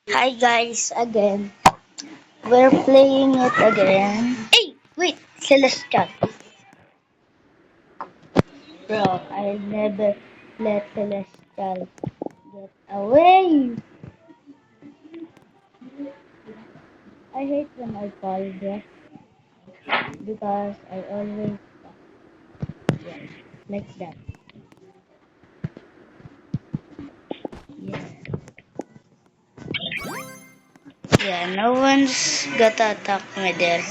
Hi guys, again. We're playing it again. Hey, wait, Celestial. Bro, I'll never let Celestial get away. I hate when I fall, bro. Because I always yeah, like that. Yeah. Yeah, no one's gonna attack me there.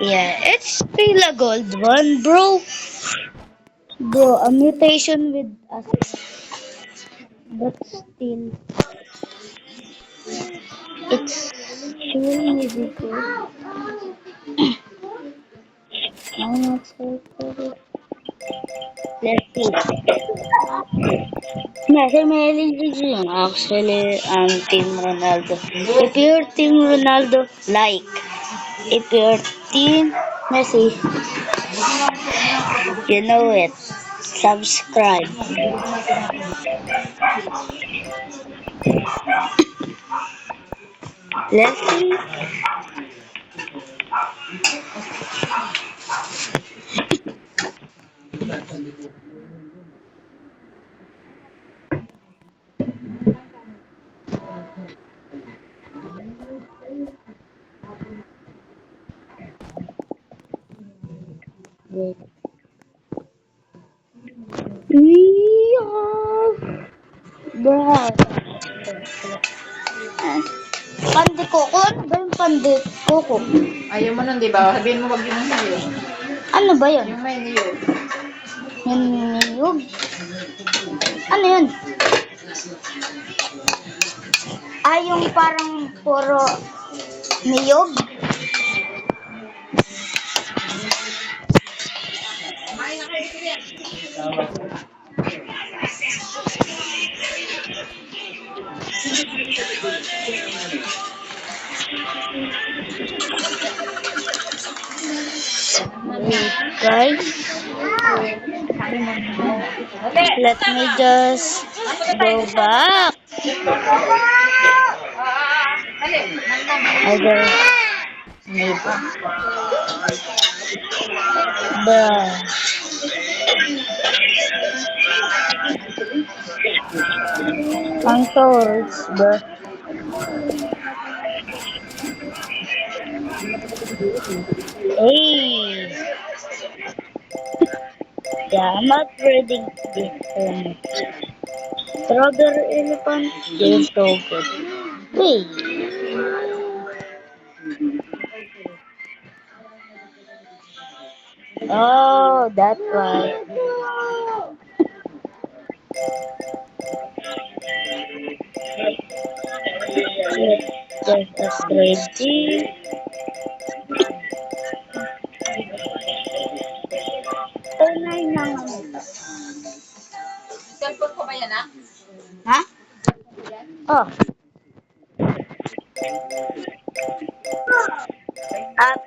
Yeah, it's still a gold one, bro. Bro, a mutation with us, but still, it's showing me before. I'm not so good. Let's see. Nasa Melly yun. Actually, Team Ronaldo. If you're Team Ronaldo, like. If you're Team Messi, you know it. Subscribe. Let's see. Wait. Yeah. Bro. Pandi ko. Ano ba yung pandi ko? Ayaw mo nun, di ba? Sabihin mo wag yung niyog. Ano ba yun? Yung may niyog. Yung niyog? Ano yun? Yung parang puro niyog? Wait, guys. Let me just go back. Other neighbor. Bruh. Ang source, bruh. Hey. Yeah, I'm not reading this one. Strawberry elephant is so good. Wait. Oh, that's why. There's a strategy. Tunay na nga nito. Cellphone ko ba yan, ah? Ha? Oh,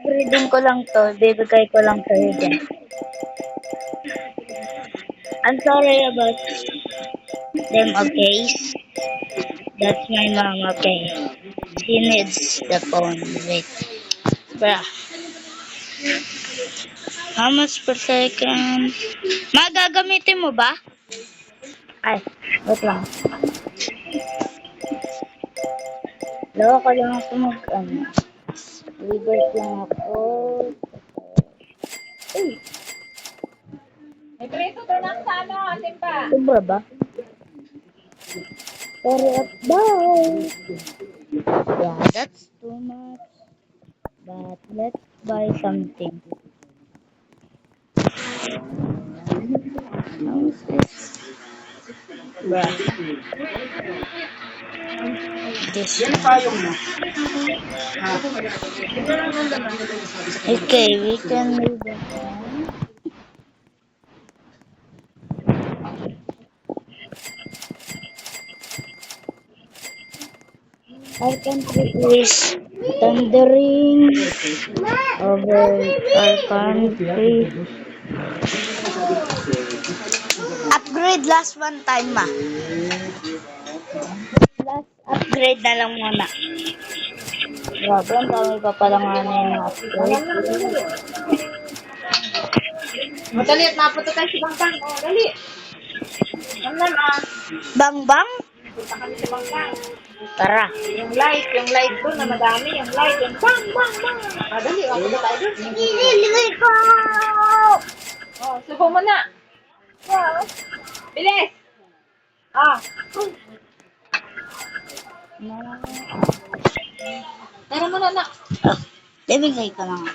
upgrading ko lang to. Bibigay ko lang sa'yo dyan. I'm sorry about them, okay? That's my mom, okay? She needs the phone. Wait. Bruh. How much per second? Magagamitin mo ba? Ay, wait lang. Lawa ko lang ako Revert lang ako. Uy, May preso to ng sa ano, atin pa. sobra ba? Sorry at bye. Yeah, that's too much. But let's buy something. How's this? Bruh. This one. Okay, we can move that one. Our country is thundering over our country. Upgrade last one time, ma. upgrade na lang muna. Grabe, ang dami pa pala nga na yung upgrade. Madali at napunta tayo sa Bangkang. Oh, dali. Ano na? Bang bang? Punta kami sa Bangkang. Tara. Yung light doon na madami. Yung light, yung bang, bang, bang. Ah, dali, punta tayo doon. Ililibay ko! Oh, subo mo na. Bilis! Ah. Tara mo na, anak. Ibigay ko lang.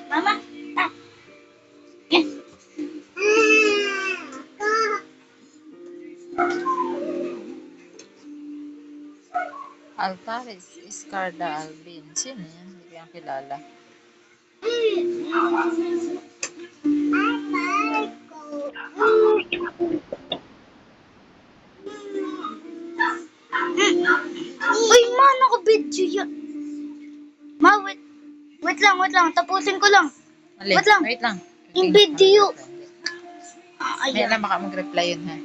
Mama. Altares Iscarda Albin. Sino yan? Hindi ko yan kilala. Uy, ma, naka-video yan. Ma, wait lang. Tapusin ko lang. Mali. Wait lang. Wait lang. Yung video. May Ayan. alam baka mag-reply yun ha.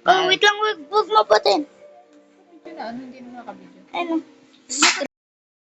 Oh, wait lang, wag mapatin. Yun na, ano, hindi mo nakabidyo. Ano?